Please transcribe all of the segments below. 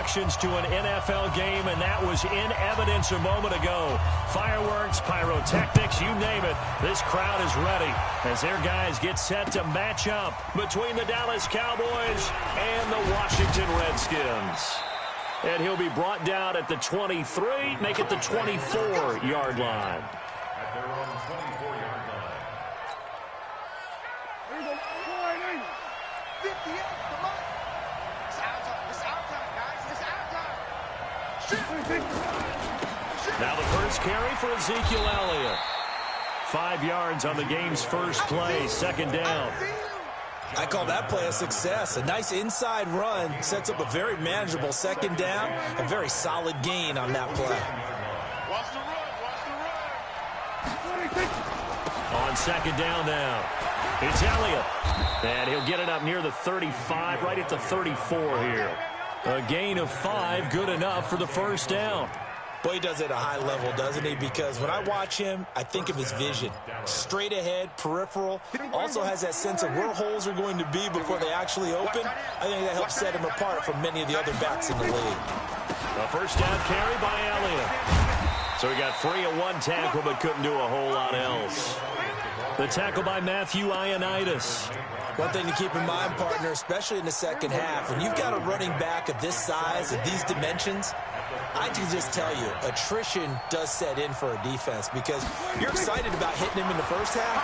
connections to an NFL game, and that was in evidence a moment ago. Fireworks, pyrotechnics, you name it. This crowd is ready as their guys get set to match up between the Dallas Cowboys and the Washington Redskins. And he'll be brought down at the 23, make it the 24-yard line. At their own 24-yard line. Here we go. 58, come on. It's our time. It's our time, guys. It's our time. Now the first carry for Ezekiel Elliott. 5 yards on the game's first play, second down. I call that play a success. A nice inside run sets up a very manageable second down. A very solid gain on that play. Watch the run. Watch the run. On second down now, it's Elliott. And he'll get it up near the 35, right at the 34 here. A gain of 5, good enough for the first down. Boy, he does it at a high level, doesn't he? Because when I watch him, I think of his vision. Straight ahead, peripheral. Also has that sense of where holes are going to be before they actually open. I think that helps set him apart from many of the other backs in the league. A first down carry by Elliott. So he got free of one tackle but couldn't do a whole lot else. The tackle by Matthew Ioannidis. One thing to keep in mind, partner, especially in the second half, when you've got a running back of this size, of these dimensions, I can just tell you, attrition does set in for a defense because you're excited about hitting him in the first half.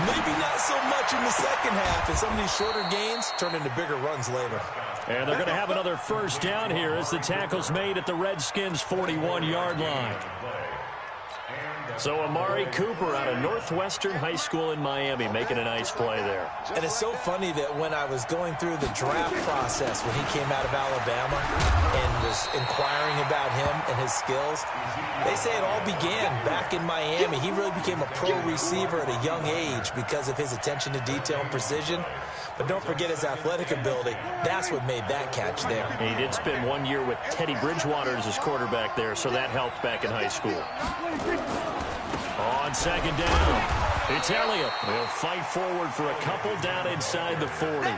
Maybe not so much in the second half, and some of these shorter gains turn into bigger runs later. And they're going to have another first down here as the tackle's made at the Redskins' 41-yard line. So Amari Cooper out of Northwestern High School in Miami making a nice play there. And it's so funny that when I was going through the draft process when he came out of Alabama and was inquiring about him and his skills, they say it all began back in Miami. He really became a pro receiver at a young age because of his attention to detail and precision. But don't forget his athletic ability. That's what made that catch there. He did spend 1 year with Teddy Bridgewater as his quarterback there, so that helped back in high school. On second down, it's Elliott. He'll fight forward for a couple down inside the 40.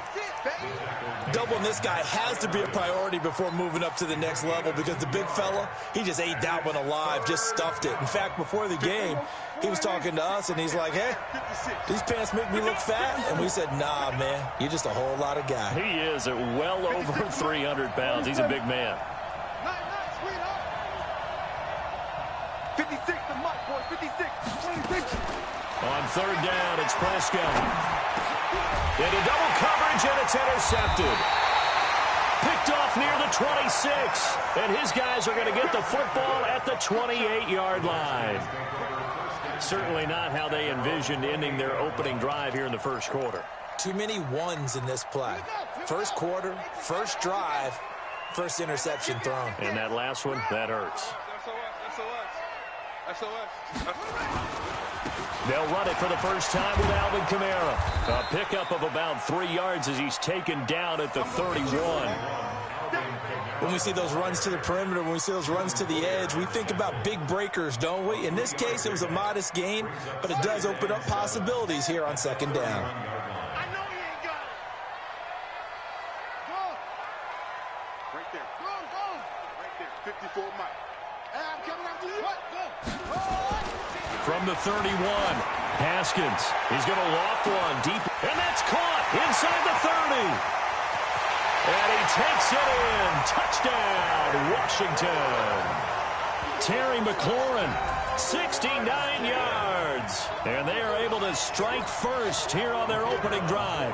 Doubling this guy has to be a priority before moving up to the next level because the big fella, he just ate that one alive, just stuffed it. In fact, before the game, he was talking to us, and he's like, hey, these pants make me look fat? And we said, nah, man, you're just a whole lot of guy. He is at well over 300 pounds. He's a big man. 56 to Mike, boy. 56. 26. On third down, it's Prescott. Into double coverage, and it's intercepted. Picked off near the 26. And his guys are going to get the football at the 28-yard line. Certainly not how they envisioned ending their opening drive here in the first quarter. Too many ones in this play. First quarter, first drive, first interception thrown. And that last one, that hurts. They'll run it for the first time with Alvin Kamara. A pickup of about 3 yards as he's taken down at the 31. When we see those runs to the perimeter, when we see those runs to the edge, we think about big breakers, don't we? In this case, it was a modest gain, but it does open up possibilities here on second down. I know he ain't got it. Go. Right there. Go. Right there. 54 Mike. Hey, I'm coming after you. What? Go. From the 31, Haskins. He's going to loft one deep, and that's caught inside the 30. And he takes it in. Touchdown, Washington. Terry McLaurin, 69 yards. And they are able to strike first here on their opening drive.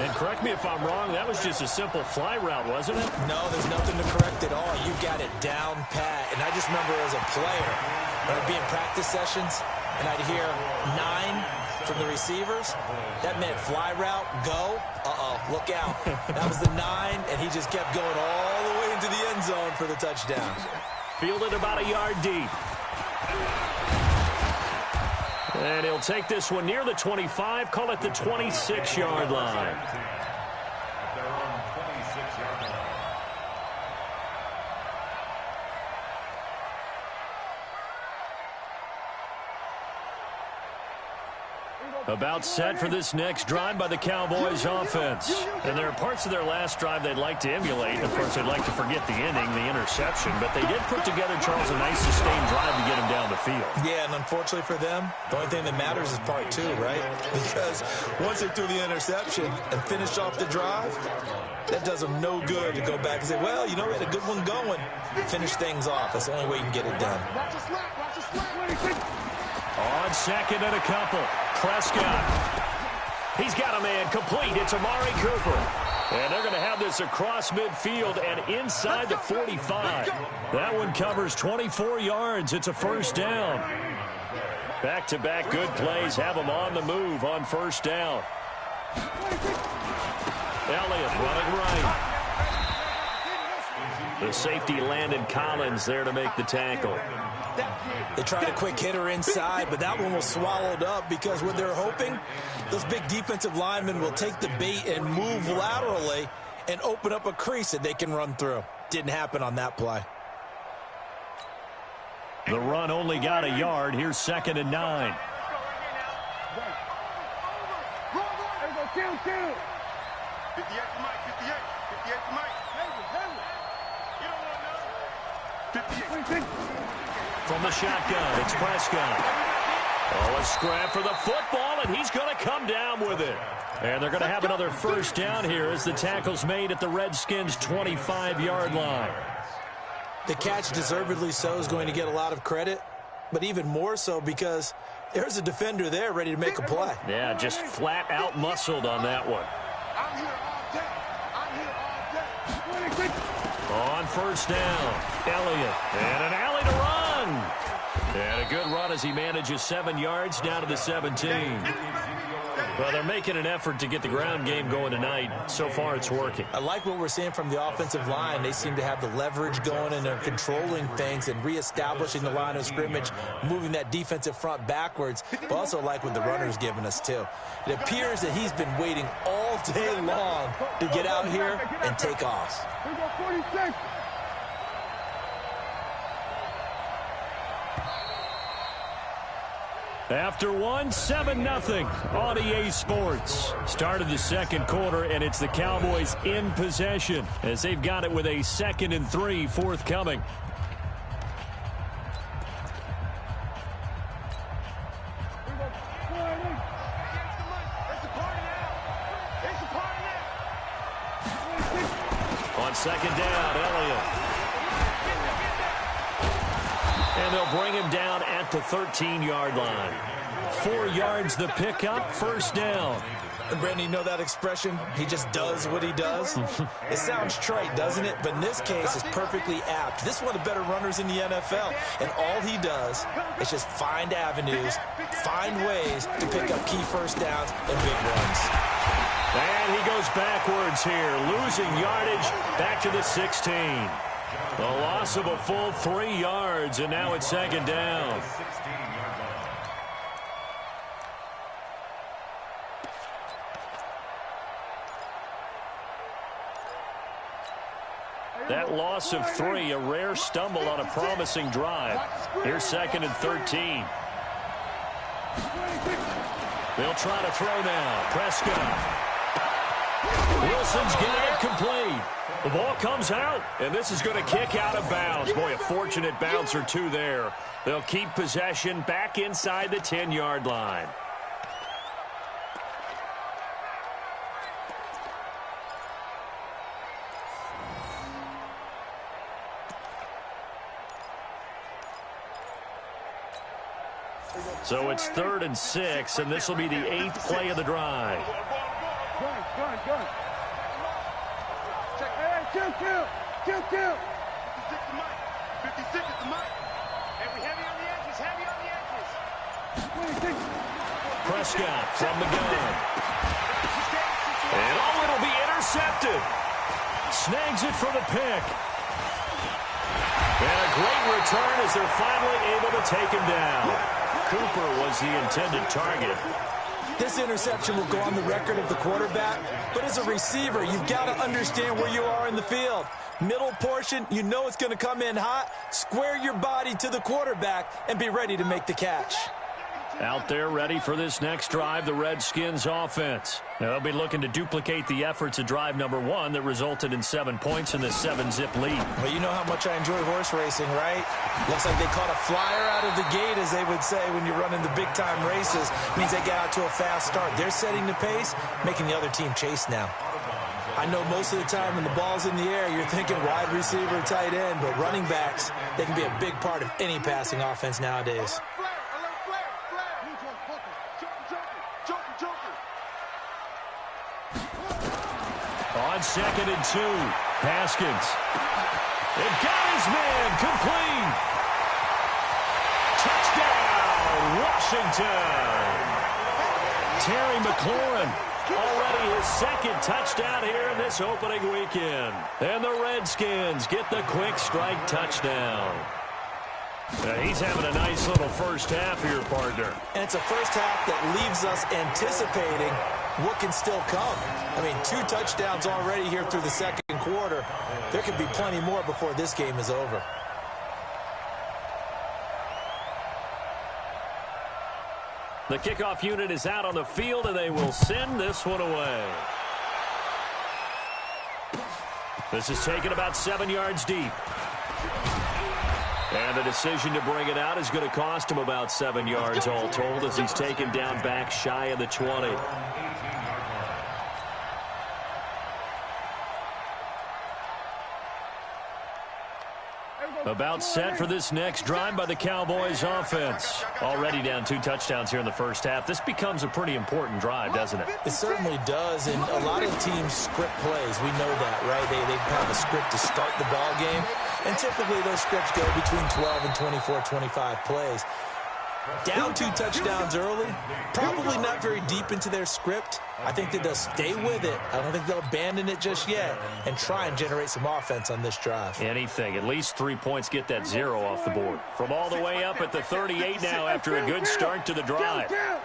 And correct me if I'm wrong, that was just a simple fly route, wasn't it? No, there's nothing to correct at all. You got it down pat. And I just remember as a player, when I'd be in practice sessions, and I'd hear 9 from the receivers, that meant fly route, go, look out. That was the 9, and he just kept going all the way into the end zone for the touchdown. Fielded about a yard deep. And he'll take this one near the 25, call it the 26-yard line. They're on 26-yard line. About set for this next drive by the Cowboys offense. And there are parts of their last drive they'd like to emulate. Of course, they'd like to forget the inning, the interception. But they did put together, Charles, a nice sustained drive to get him down the field. Yeah, and unfortunately for them, the only thing that matters is part two, right? Because once they threw the interception and finished off the drive, that does them no good to go back and say, well, you know, we had a good one going. Finish things off. That's the only way you can get it done. On second and a couple, Prescott. He's got a man complete. It's Amari Cooper. And they're going to have this across midfield and inside the 45. That one covers 24 yards. It's a first down. Back-to-back good plays have them on the move on first down. Elliott running right. The safety Landon Collins there to make the tackle. They tried a quick hitter inside, but that one was swallowed up because what they're hoping, those big defensive linemen will take the bait and move laterally and open up a crease that they can run through. Didn't happen on that play. The run only got a yard. Here's 2nd and 9. 58 to Mike, 58 to Mike. 58. From the shotgun, it's Prescott. Oh, a scrap for the football, and he's going to come down with it. And they're going to have another first down here as the tackle's made at the Redskins' 25-yard line. The catch, deservedly so, is going to get a lot of credit, but even more so because there's a defender there ready to make a play. Yeah, just flat out muscled on that one. I'm here all day. On first down, Elliott, and an alley to run. And a good run as he manages 7 yards down to the 17. Well, they're making an effort to get the ground game going tonight. So far, it's working. I like what we're seeing from the offensive line. They seem to have the leverage going, and they're controlling things and reestablishing the line of scrimmage, moving that defensive front backwards. But also like what the runner's giving us, too. It appears that he's been waiting all day long to get out here and take off. We got 46. After one, 7-0 on EA Sports. Started the second quarter, and it's the Cowboys in possession as they've got it with a 2nd and 3 forthcoming. On second down, Elliott. And they'll bring him down at the 13-yard line. 4 yards the pickup, first down. And Brandon, you know that expression? He just does what he does? It sounds trite, doesn't it? But in this case, it's perfectly apt. This is one of the better runners in the NFL. And all he does is just find avenues, find ways to pick up key first downs and big runs. And he goes backwards here, losing yardage back to the 16. The loss of a full 3 yards, and now it's second down. That loss of 3, a rare stumble on a promising drive. Here's 2nd and 13. They'll try to throw now. Prescott. Wilson's got it complete. The ball comes out, and this is going to kick out of bounds. Boy, a fortunate bounce or two there. They'll keep possession back inside the 10-yard line. So it's 3rd and 6, and this will be the 8th play of the drive. Gun. Check. Hey, kill. 56 to Mike. 56 is the Mike. And we heavy on the edges. Prescott from the gun. And it'll be intercepted. Snags it for the pick. And a great return as they're finally able to take him down. Cooper was the intended target. This interception will go on the record of the quarterback, but as a receiver, you've got to understand where you are in the field. Middle portion, you know it's going to come in hot. Square your body to the quarterback and be ready to make the catch. Out there ready for this next drive, the Redskins offense. Now, they'll be looking to duplicate the efforts of drive number 1 that resulted in 7 points in this 7-zip lead. Well, you know how much I enjoy horse racing, right? Looks like they caught a flyer out of the gate, as they would say when you're running the big-time races. Means they get out to a fast start. They're setting the pace, making the other team chase now. I know most of the time when the ball's in the air, you're thinking wide receiver, tight end, but running backs, they can be a big part of any passing offense nowadays. On 2nd and 2, Haskins. It got his man complete. Touchdown, Washington. Terry McLaurin, already his 2nd touchdown here in this opening weekend. And the Redskins get the quick strike touchdown. He's having a nice little first half here, partner. And it's a first half that leaves us anticipating what can still come. I mean, 2 touchdowns already here through the second quarter. There could be plenty more before this game is over. The kickoff unit is out on the field, and they will send this one away. This is taken about 7 yards deep. And the decision to bring it out is going to cost him about 7 yards all told, as he's taken down back shy of the 20. About set for this next drive by the Cowboys offense. Already down 2 touchdowns here in the first half. This becomes a pretty important drive, doesn't it? It certainly does, and a lot of teams script plays. We know that, right? They have a script to start the ball game, and typically those scripts go between 12 and 24, 25 plays. Down 2 touchdowns early, probably not very deep into their script. I think that they'll stay with it. I don't think they'll abandon it just yet and try and generate some offense on this drive. Anything. At least 3 points, get that 0 off the board. From all the way up at the 38 now after a good start to the drive. Out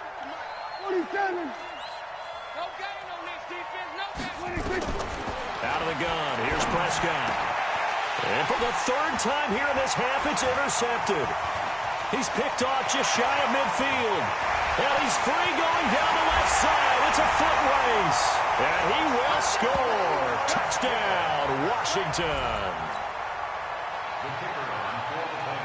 of the gun. Here's Prescott. And for the 3rd time here in this half, it's intercepted. He's picked off just shy of midfield. And he's free going down the left side. It's a foot race. And he will score. Touchdown, Washington.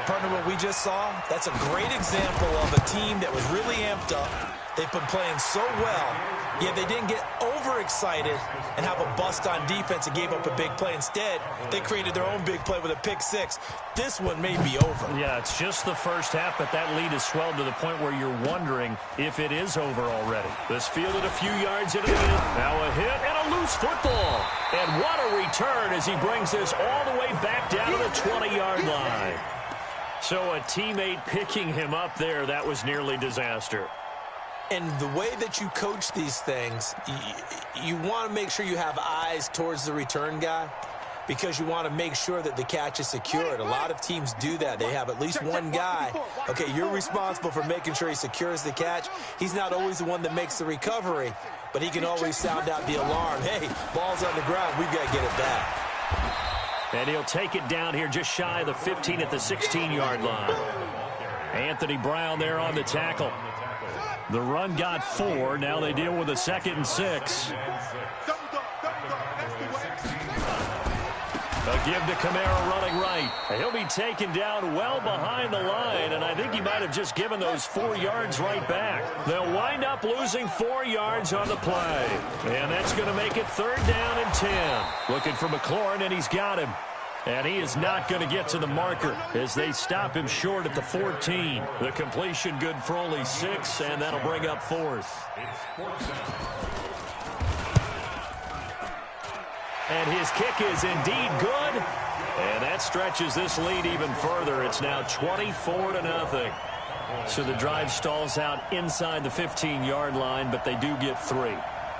Partner, what we just saw, that's a great example of a team that was really amped up. They've been playing so well, yet they didn't get overexcited and have a bust on defense and gave up a big play. Instead, they created their own big play with a pick-6. This one may be over. Yeah, it's just the first half, but that lead has swelled to the point where you're wondering if it is over already. This fielded a few yards into the end. Now a hit and a loose football. And what a return as he brings this all the way back down to the 20-yard line. So a teammate picking him up there, that was nearly disaster. And the way that you coach these things, you want to make sure you have eyes towards the return guy because you want to make sure that the catch is secured. A lot of teams do that. They have at least one guy. Okay, you're responsible for making sure he secures the catch. He's not always the one that makes the recovery, but he can always sound out the alarm. Hey, ball's on the ground. We've got to get it back. And he'll take it down here just shy of the 15 at the 16-yard line. Anthony Brown there on the tackle. The run got 4. Now they deal with a 2nd and 6. A give to Kamara running right. He'll be taken down well behind the line, and I think he might have just given those 4 yards right back. They'll wind up losing 4 yards on the play. And that's going to make it 3rd down and 10. Looking for McLaurin, and he's got him. And he is not going to get to the marker as they stop him short at the 14. The completion good for only 6, and that'll bring up 4th. And his kick is indeed good. And that stretches this lead even further. It's now 24-0. So the drive stalls out inside the 15-yard line, but they do get 3.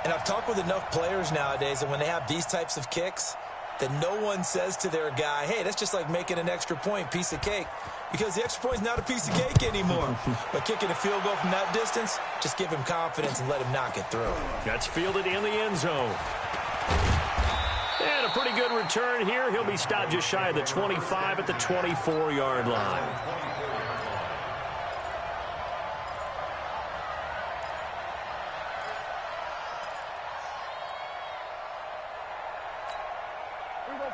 And I've talked with enough players nowadays, and when they have these types of kicks, that no one says to their guy, hey, that's just like making an extra point, piece of cake. Because the extra point is not a piece of cake anymore. But kicking a field goal from that distance, just give him confidence and let him knock it through. That's fielded in the end zone. And a pretty good return here. He'll be stopped just shy of the 25 at the 24-yard line.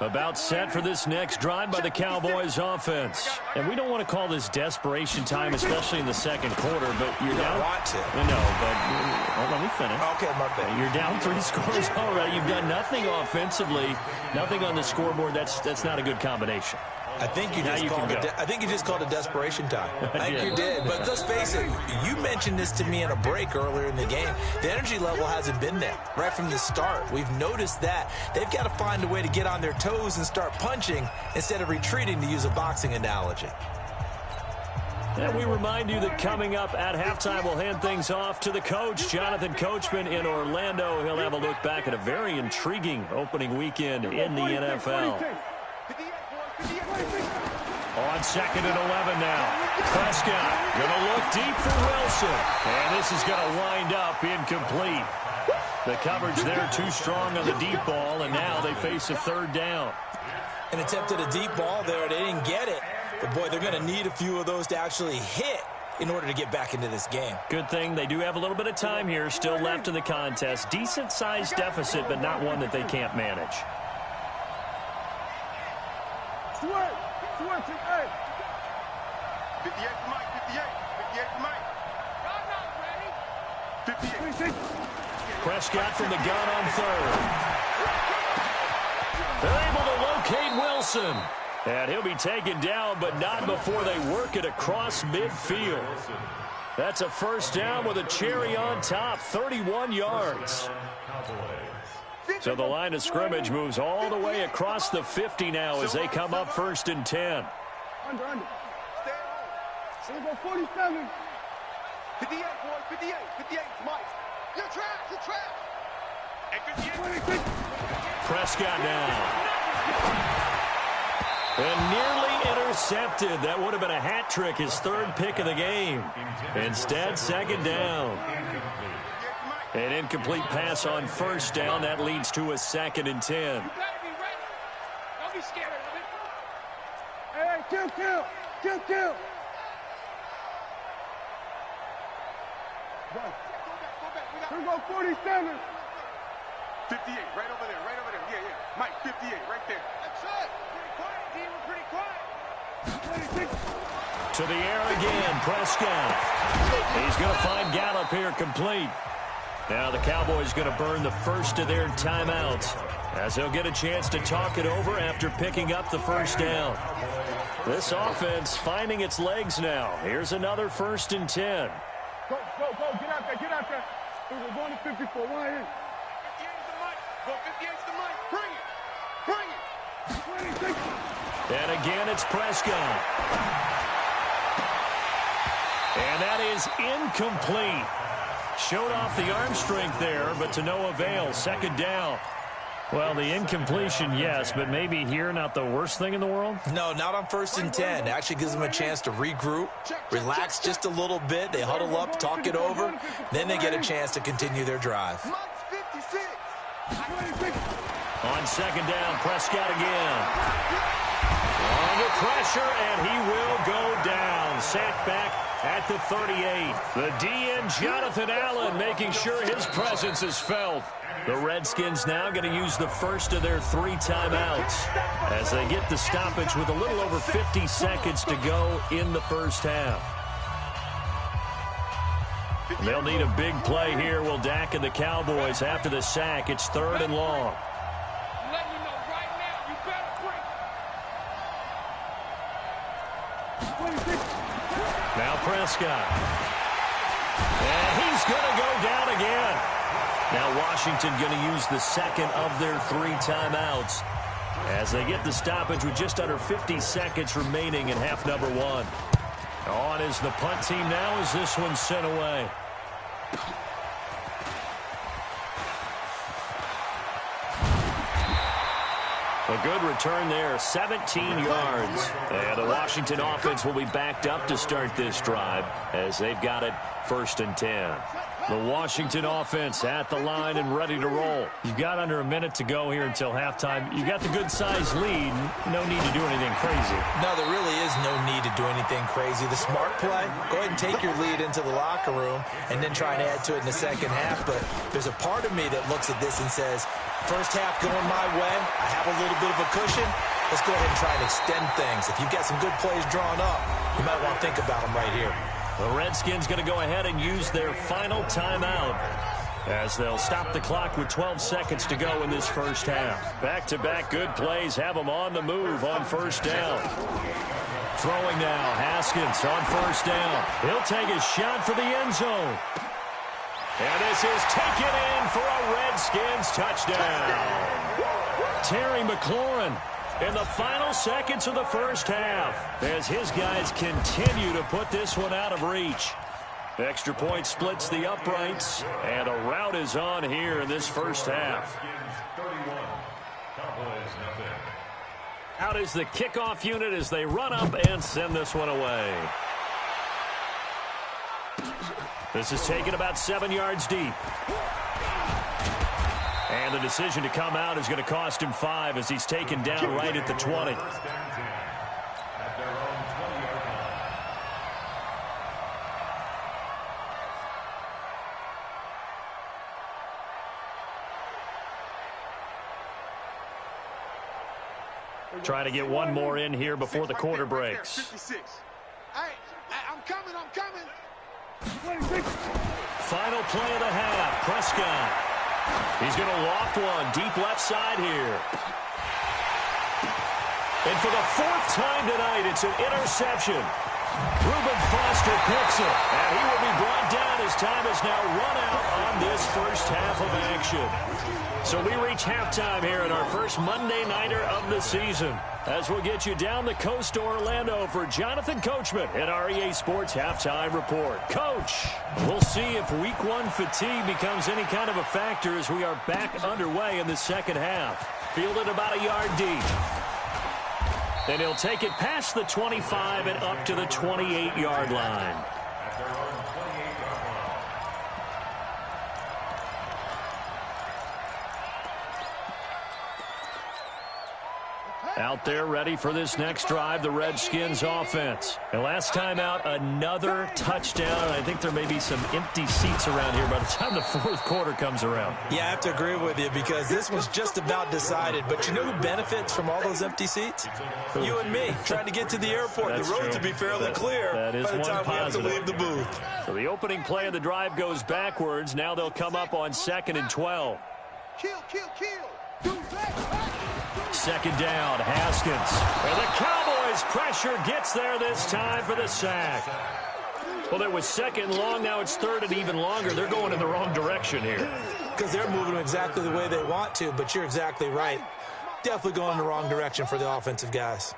About set for this next drive by the Cowboys offense. And we don't want to call this desperation time, especially in the second quarter, but you're down. Want to. No, but let me finish. Okay, my bad. You're down 3 scores already. You've done nothing offensively, nothing on the scoreboard. That's not a good combination. I think you just called it desperation time. I think you did. But let's face it, you mentioned this to me in a break earlier in the game. The energy level hasn't been there right from the start. We've noticed that. They've got to find a way to get on their toes and start punching instead of retreating, to use a boxing analogy. And we remind you that coming up at halftime, we'll hand things off to the coach, Jonathan Coachman in Orlando. He'll have a look back at a very intriguing opening weekend in the NFL. On 2nd and 11 now. Prescott going to look deep for Wilson. And this is going to wind up incomplete. The coverage there too strong on the deep ball, and now they face a 3rd down. An attempt at a deep ball there. They didn't get it. But, boy, they're going to need a few of those to actually hit in order to get back into this game. Good thing they do have a little bit of time here still left in the contest. Decent-sized deficit, but not one that they can't manage. 58 for Mike, 58 for Mike. 58. Prescott from the gun on 3rd. They're able to locate Wilson. And he'll be taken down, but not before they work it across midfield. That's a 1st down with a cherry on top, 31 yards. So the line of scrimmage moves all the way across the 50 now as they come up 1st and 10. Under. Stay at home. Go 47. 58, boy, 58. 58, Mike. You're trash. And 58. Prescott now. And nearly intercepted. That would have been a hat trick, his 3rd pick of the game. Instead, 2nd down. An incomplete pass on 1st down. That leads to a 2nd and 10. You gotta be ready. Don't be scared of it. Hey, kill. Go back. We go 47. 58, right over there. Yeah. Mike, 58, right there. That's it. Pretty quiet, team. We're pretty quiet. 26. To the air again, Prescott. He's going to find Gallup here complete. Now the Cowboys going to burn the first of their timeouts as they'll get a chance to talk it over after picking up the 1st down. This offense finding its legs now. Here's another 1st and 10. Go. Get out there. We're going to 54. Why in? 58 is the mic. Go 58 is the mic. Bring it. 26. And again, it's Prescott. And that is incomplete. Showed off the arm strength there, but to no avail. 2nd down. Well, the incompletion, yes, but maybe here not the worst thing in the world? No, not on 1st and 10. It actually gives them a chance to regroup, relax just a little bit. They huddle up, talk it over. Then they get a chance to continue their drive. On 2nd down, Prescott again. Under pressure, and he will go down. Sacked back at the 38. The DN, Jonathan Allen, making sure his presence is felt. The Redskins now going to use the first of their 3 timeouts as they get the stoppage with a little over 50 seconds to go in the 1st half. They'll need a big play here. Will Dak and the Cowboys after the sack. It's 3rd and long. Now Prescott. And he's going to go down again. Now Washington going to use the 2nd of their 3 timeouts as they get the stoppage with just under 50 seconds remaining in half number 1. On is the punt team now as this one's sent away. A good return there, 17 yards. And the Washington offense will be backed up to start this drive as they've got it 1st and 10. The Washington offense at the line and ready to roll. You've got under a minute to go here until halftime. You got the good-sized lead. No need to do anything crazy. No, there really is no need to do anything crazy. The smart play, go ahead and take your lead into the locker room and then try and add to it in the second half. But there's a part of me that looks at this and says, first half going my way, I have a little bit of a cushion. Let's go ahead and try and extend things. If you've got some good plays drawn up, you might want to think about them right here. The Redskins going to go ahead and use their final timeout as they'll stop the clock with 12 seconds to go in this first half. Back-to-back good plays have them on the move on first down. Throwing now, Haskins on first down. He'll take a shot for the end zone. And this is taken in for a Redskins touchdown. Terry McLaurin in the final seconds of the first half as his guys continue to put this one out of reach. Extra point splits the uprights, and a rout is on here in this first half. Out is the kickoff unit as they run up and send this one away. This is taken about 7 yards deep. And the decision to come out is going to cost him 5 as he's taken down right at the 20. Trying to get one more in here before the quarter breaks. 56. I'm coming. Final play of the half, Prescott. He's going to loft one deep left side here. And for the 4th time tonight, it's an interception. Reuben Foster picks it, and he will be brought down as time is now run out on this first half of action. So we reach halftime here in our first Monday Nighter of the season, as we'll get you down the coast to Orlando for Jonathan Coachman at our EA Sports Halftime Report. Coach, we'll see if Week 1 fatigue becomes any kind of a factor as we are back underway in the second half. Fielded about a yard deep. And he'll take it past the 25 and up to the 28-yard line. Out there ready for this next drive, the Redskins offense. And last time out, another touchdown. I think there may be some empty seats around here by the time the fourth quarter comes around. Yeah, I have to agree with you because this was just about decided. But you know who benefits from all those empty seats? You and me, trying to get to the airport. That's the roads true. will be fairly clear that is by the one time positive. we have to leave the booth. So the opening play of the drive goes backwards. Now they'll come up on 2nd and 12. Kill. Second down, Haskins. And the Cowboys' pressure gets there this time for the sack. Well, it was 2nd and long. Now it's 3rd and even longer. They're going in the wrong direction here. Because they're moving exactly the way they want to, but you're exactly right. Definitely going in the wrong direction for the offensive guys.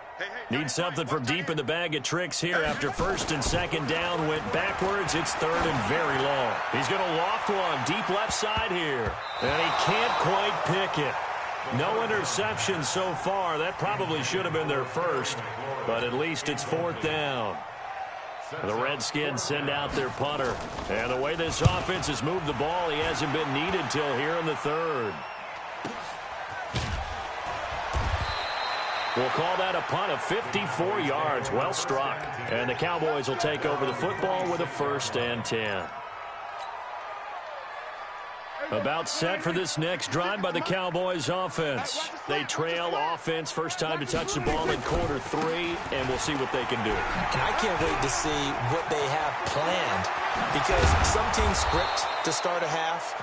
Need something from deep in the bag of tricks here. After 1st and 2nd down went backwards, it's 3rd and very long. He's going to loft one deep left side here. And he can't quite pick it. No interception so far. That probably should have been their first, but at least it's 4th down. The Redskins send out their punter. And the way this offense has moved the ball, he hasn't been needed till here in the 3rd. We'll call that a punt of 54 yards. Well struck. And the Cowboys will take over the football with a 1st and 10. About set for this next drive by the Cowboys offense. They trail offense, first time to touch the ball in quarter 3, and we'll see what they can do. And I can't wait to see what they have planned because some teams script to start a half.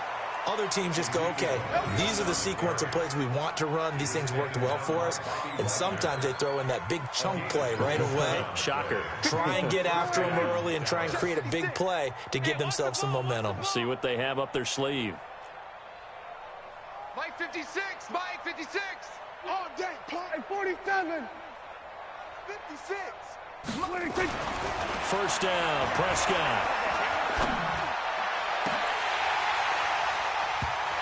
Other teams just go, okay, these are the sequence of plays we want to run. These things worked well for us. And sometimes they throw in that big chunk play right away. Shocker. Try and get after them early and try and create a big play to give themselves some momentum. See what they have up their sleeve. Mike 56. All day. Play 47. 56. First down, Prescott.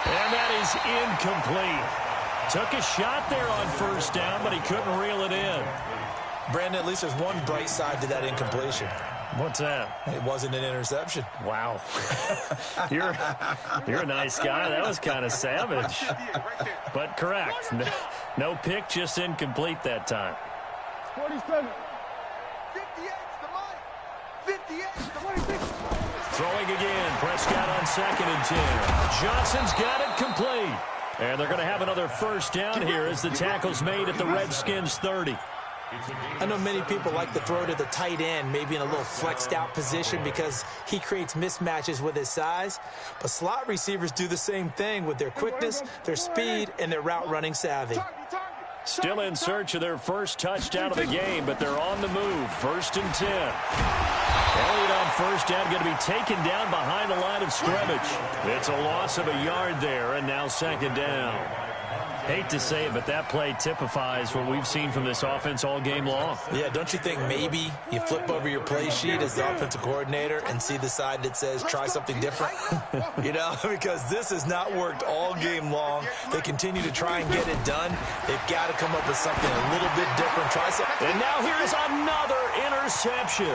And that is incomplete. Took a shot there on first down, but he couldn't reel it in. Brandon, at least there's one bright side to that incompletion. What's that? It wasn't an interception. Wow. You're a nice guy. That was kind of savage. But correct. No pick, just incomplete that time. 47. 58 to Mike. 58 to 26. Throwing again. Prescott on 2nd and 10. Johnson's got it complete. And they're going to have another first down here as the tackle's made at the Redskins 30. I know many people like to throw to the tight end, maybe in a little flexed out position because he creates mismatches with his size. But slot receivers do the same thing with their quickness, their speed, and their route running savvy. Still in search of their first touchdown of the game, but they're on the move. 1st and 10. Elliott on first down, going to be taken down behind the line of scrimmage. It's a loss of a yard there, and now 2nd down. Hate to say it, but that play typifies what we've seen from this offense all game long. Yeah, don't you think maybe you flip over your play sheet as the offensive coordinator and see the side that says try something different? You know, because this has not worked all game long. They continue to try and get it done. They've got to come up with something a little bit different. Try something. And now here's another interception.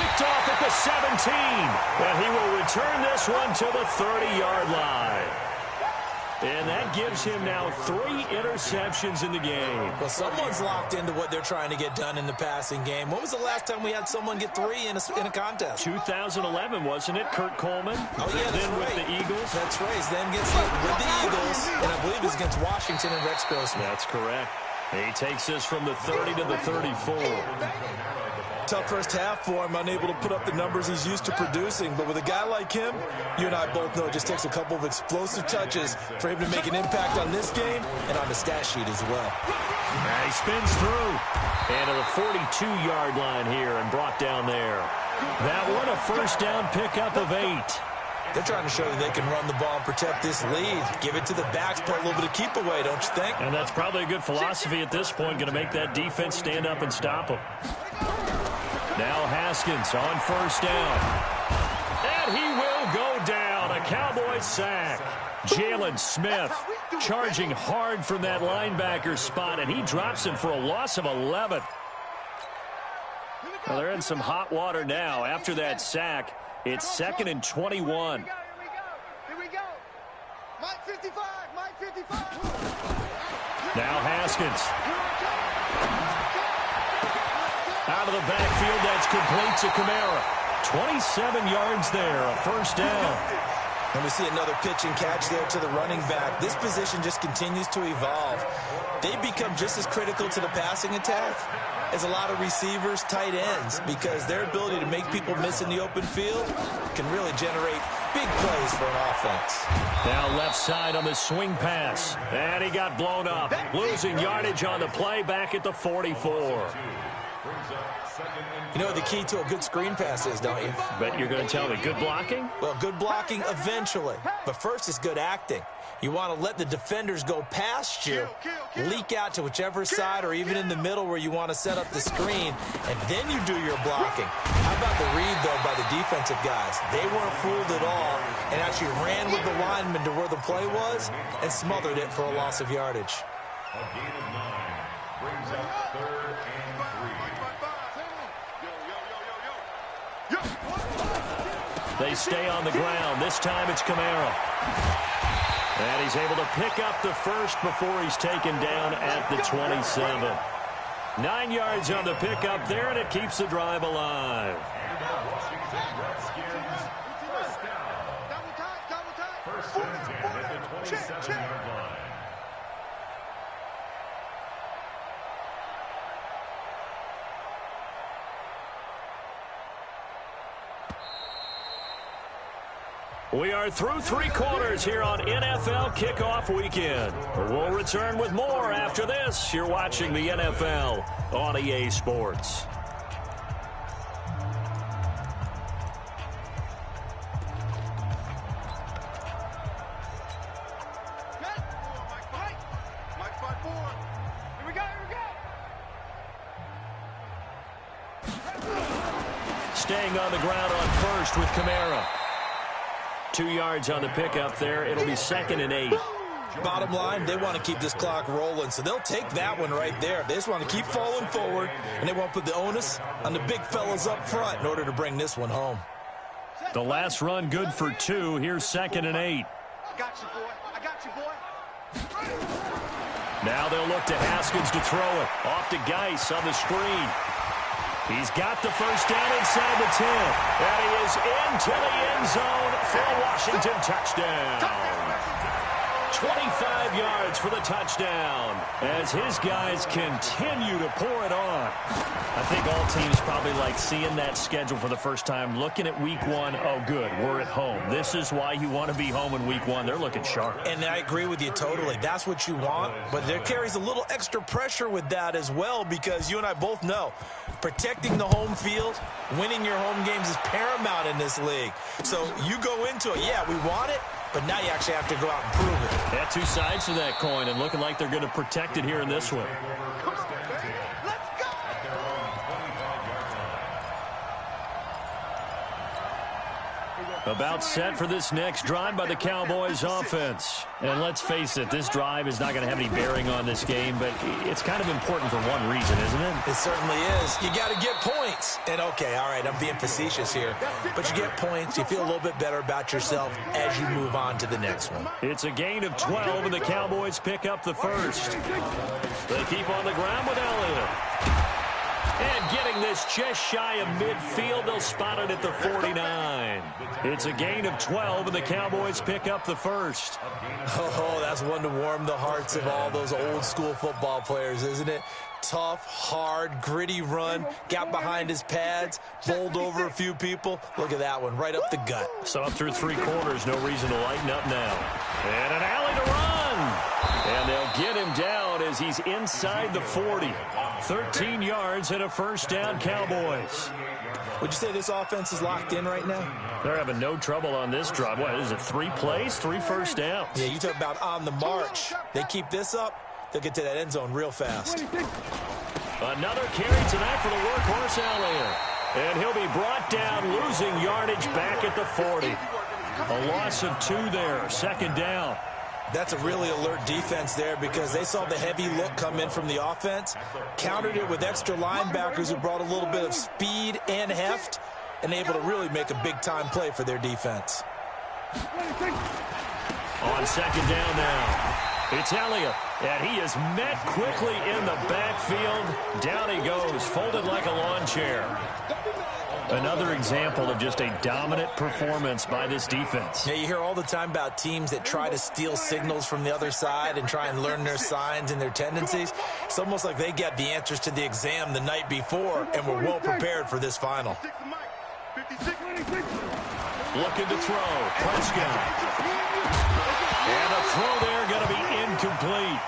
Picked off at the 17. And he will return this one to the 30-yard line. And that gives him now 3 interceptions in the game. Well, someone's locked into what they're trying to get done in the passing game. When was the last time we had someone get 3 in a contest? 2011, wasn't it? Kurt Coleman. Oh, yeah, that's then right. with the Eagles. That's right. He's then gets it with the Eagles, and I believe it's against Washington and Rex Grossman. That's correct. He takes this from the 30 to the 34. Tough first half for him, unable to put up the numbers he's used to producing. But with a guy like him, you and I both know it just takes a couple of explosive touches for him to make an impact on this game and on the stat sheet as well. And he spins through. And to the 42-yard line here and brought down there. That one a first down pickup of 8. They're trying to show that they can run the ball and protect this lead. Give it to the backs, play a little bit of keep away, don't you think? And that's probably a good philosophy at this point, going to make that defense stand up and stop them. Now Haskins on first down. And he will go down. A Cowboys sack. Jalen Smith charging hard from that linebacker spot, and he drops him for a loss of 11. Well, they're in some hot water now after that sack. It's 2nd and 21. Here we go. Mike 55. Mike 55. Now Haskins. Out of the backfield, that's complete to Kamara. 27 yards there, a first down. And we see another pitch and catch there to the running back. This position just continues to evolve. They become just as critical to the passing attack as a lot of receivers, tight ends, because their ability to make people miss in the open field can really generate big plays for an offense. Now left side on the swing pass. And he got blown up. Losing yardage on the play back at the 44. You know what the key to a good screen pass is, don't you? Bet you're going to tell me good blocking? Well, good blocking eventually. But first is good acting. You want to let the defenders go past you, leak out to whichever side or even in the middle where you want to set up the screen, and then you do your blocking. How about the read, though, by the defensive guys? They weren't fooled at all and actually ran with the lineman to where the play was and smothered it for a loss of yardage. A gain of 9 brings up 3rd and 3. They stay on the ground. This time it's Kamara. And he's able to pick up the first before he's taken down at the 27. 9 yards on the pickup there, and it keeps the drive alive. And the Washington Redskins first down. Double time. First and 10 at the 27-yard line. We are through 3 quarters here on NFL Kickoff Weekend. We'll return with more after this. You're watching the NFL on EA Sports. Mike 5-4. Here we go. Staying on the ground on first with Kamara. 2 yards on the pickup there. It'll be 2nd and 8. Bottom line, they want to keep this clock rolling, so they'll take that one right there. They just want to keep falling forward, and they want to put the onus on the big fellas up front in order to bring this one home. The last run good for 2. Here's 2nd and 8. I got you, boy. I got you, boy. Now they'll look to Haskins to throw it. Off to Geis on the screen. He's got the first down inside the 10. And he is into the end zone for a Washington touchdown. 25 yards for the touchdown as his guys continue to pour it on. I think all teams probably like seeing that schedule for the first time, looking at week 1. Oh, good, we're at home. This is why you want to be home in week 1. They're looking sharp. And I agree with you totally. That's what you want, but there carries a little extra pressure with that as well because you and I both know protecting the home field, winning your home games is paramount in this league. So you go into it, yeah, we want it, but now you actually have to go out and prove it. Yeah, 2 sides to that coin, and looking like they're going to protect it here in this one. About set for this next drive by the Cowboys offense. And let's face it, this drive is not going to have any bearing on this game, but it's kind of important for one reason, isn't it? It certainly is. You got to get points. And okay, all right, I'm being facetious here, but you get points, you feel a little bit better about yourself as you move on to the next one. It's a gain of 12, and the Cowboys pick up the first. They keep on the ground with Elliott. And getting this just shy of midfield, they'll spot it at the 49. It's a gain of 12, and the Cowboys pick up the first. Oh, that's one to warm the hearts of all those old-school football players, isn't it? Tough, hard, gritty run, got behind his pads, bowled over a few people. Look at that one, right up the gut. So up through 3 quarters, no reason to lighten up now. And an alley to run. And they'll get him down as he's inside the 40. 13 yards and a first down, Cowboys. Would you say this offense is locked in right now? They're having no trouble on this drive. What is it, 3 plays, 3 first downs? Yeah, you talk about on the march. They keep this up, they'll get to that end zone real fast. Another carry tonight for the workhorse Elliott. And he'll be brought down, losing yardage back at the 40. A loss of 2 there, 2nd down. That's a really alert defense there because they saw the heavy look come in from the offense, countered it with extra linebackers who brought a little bit of speed and heft, and able to really make a big-time play for their defense. On 2nd down now, it's Elliott, and he is met quickly in the backfield. Down he goes, folded like a lawn chair. Another example of just a dominant performance by this defense. Yeah, you hear all the time about teams that try to steal signals from the other side and try and learn their signs and their tendencies. It's almost like they got the answers to the exam the night before and were well prepared for this final. Looking to throw, Prescott. And a throw there going to be incomplete.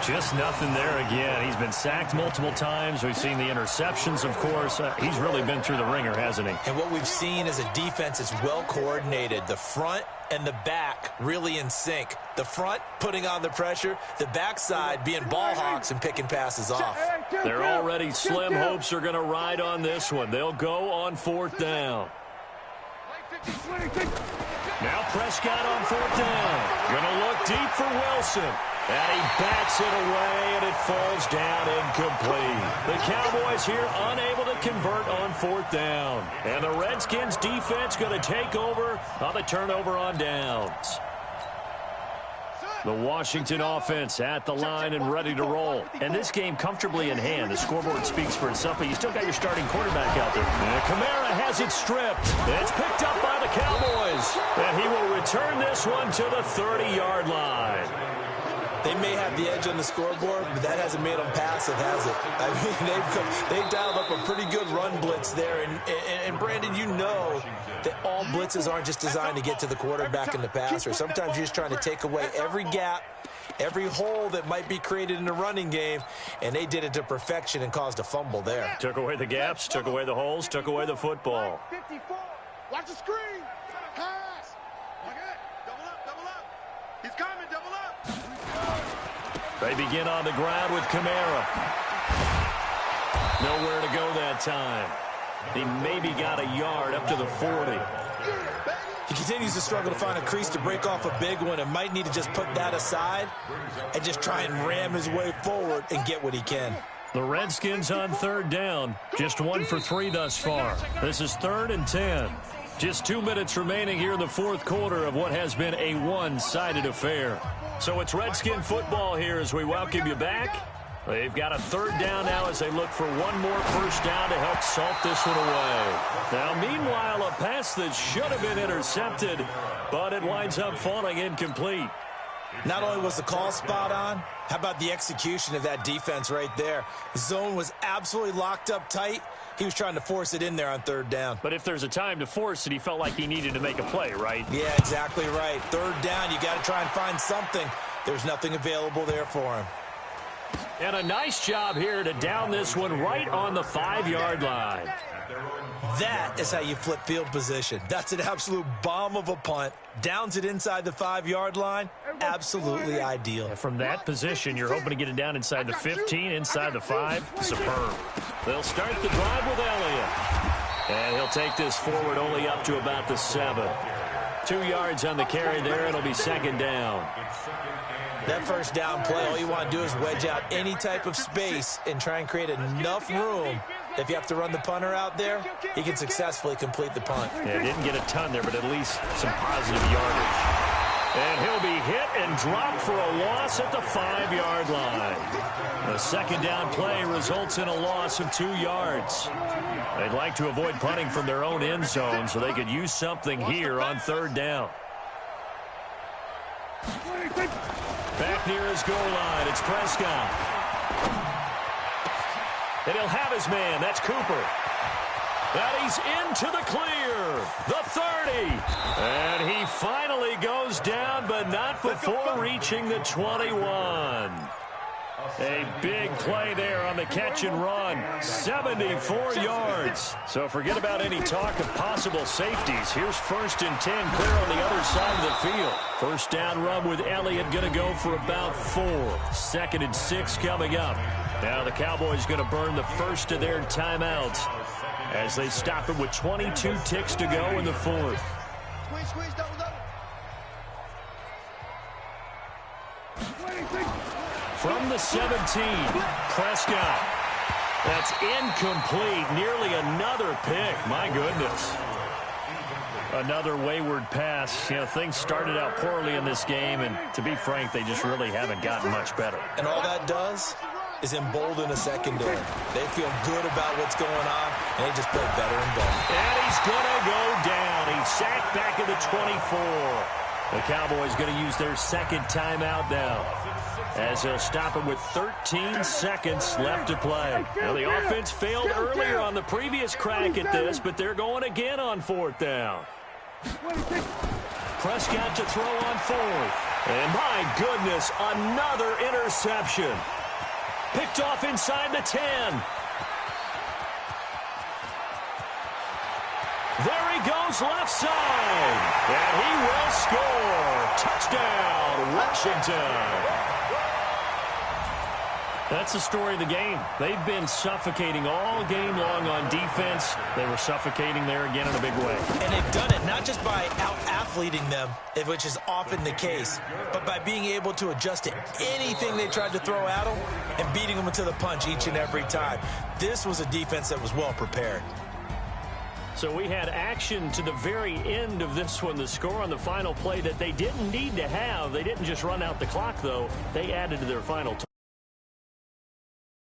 Just nothing there again. He's been sacked multiple times. We've seen the interceptions, of course. He's really been through the ringer, hasn't he? And what we've seen is a defense that's well coordinated. The front and the back really in sync. The front putting on the pressure, the backside being ball hawks and picking passes off. They're already slim hopes are going to ride on this one. They'll go on 4th down. Now Prescott on 4th down. Going to look deep for Wilson. And he bats it away, and it falls down incomplete. The Cowboys here unable to convert on 4th down. And the Redskins defense going to take over on the turnover on downs. The Washington offense at the line and ready to roll. And this game comfortably in hand. The scoreboard speaks for itself, but you still got your starting quarterback out there. And Kamara has it stripped. It's picked up by the Cowboys. And he will return this one to the 30-yard line. They may have the edge on the scoreboard, but that hasn't made them passive, has it? I mean, they've dialed up a pretty good run blitz there. And Brandon, you know that all blitzes aren't just designed to get to the quarterback in the passer. Sometimes you're just trying to take away every gap, every hole that might be created in the running game, and they did it to perfection and caused a fumble there. Took away the gaps, took away the holes, took away the football. 54. Watch the screen. Pass. Look at it. Double up, double up. He's coming, double up. They begin on the ground with Kamara. Nowhere to go that time. He maybe got a yard up to the 40. He continues to struggle to find a crease to break off a big one and might need to just put that aside and just try and ram his way forward and get what he can. The Redskins on third down. Just 1 for 3 thus far. This is 3rd and 10. Just 2 minutes remaining here in the fourth quarter of what has been a one-sided affair. So it's Redskin football here as we welcome you back. They've got a 3rd down now as they look for one more first down to help salt this one away. Now, meanwhile, a pass that should have been intercepted, but it winds up falling incomplete. Not only was the call spot on, how about the execution of that defense right there? The zone was absolutely locked up tight. He was trying to force it in there on 3rd down. But if there's a time to force it, he felt like he needed to make a play, right? Yeah, exactly right. 3rd down, you got to try and find something. There's nothing available there for him. And a nice job here to down this one right on the 5-yard line. That is how you flip field position. That's an absolute bomb of a punt. Downs it inside the 5-yard line. Absolutely ideal. From that position, you're hoping to get it down inside the 15, inside the 5. Superb. They'll start the drive with Elliott. And he'll take this forward only up to about the 7. 2 yards on the carry there. It'll be 2nd down. That first down play, all you want to do is wedge out any type of space and try and create enough room. If you have to run the punter out there, he can successfully complete the punt. Yeah, didn't get a ton there, but at least some positive yardage. And he'll be hit and dropped for a loss at the 5-yard line. The 2nd down play results in a loss of 2 yards. They'd like to avoid punting from their own end zone so they could use something here on 3rd down. Back near his goal line, it's Prescott. And he'll have his man, that's Cooper. And he's into the clear, the 30. And he finally goes down, but not before reaching the 21. A big play there on the catch and run. 74 yards. So forget about any talk of possible safeties. Here's 1st and 10 clear on the other side of the field. First down run with Elliott going to go for about 4. 2nd and 6 coming up. Now the Cowboys going to burn the first of their timeouts as they stop it with 22 ticks to go in the 4th. From the 17, Prescott. That's incomplete. Nearly another pick. My goodness. Another wayward pass. You know, things started out poorly in this game, and to be frank, they just really haven't gotten much better. And all that does is embolden a secondary. They feel good about what's going on, and they just play better and better. And he's going to go down. He's sacked back at the 24. The Cowboys going to use their 2nd timeout now, as they'll stop it with 13 seconds left to play. Now, the offense failed earlier on the previous crack at this, but they're going again on 4th down. Prescott to throw on 4th. And my goodness, another interception. Picked off inside the 10. There he goes left side. And he will score. Touchdown, Washington. That's the story of the game. They've been suffocating all game long on defense. They were suffocating there again in a big way. And they've done it not just by out-athleting them, which is often the case, but by being able to adjust to anything they tried to throw at them and beating them to the punch each and every time. This was a defense that was well prepared. So we had action to the very end of this one. The score on the final play that they didn't need to have. They didn't just run out the clock, though. They added to their final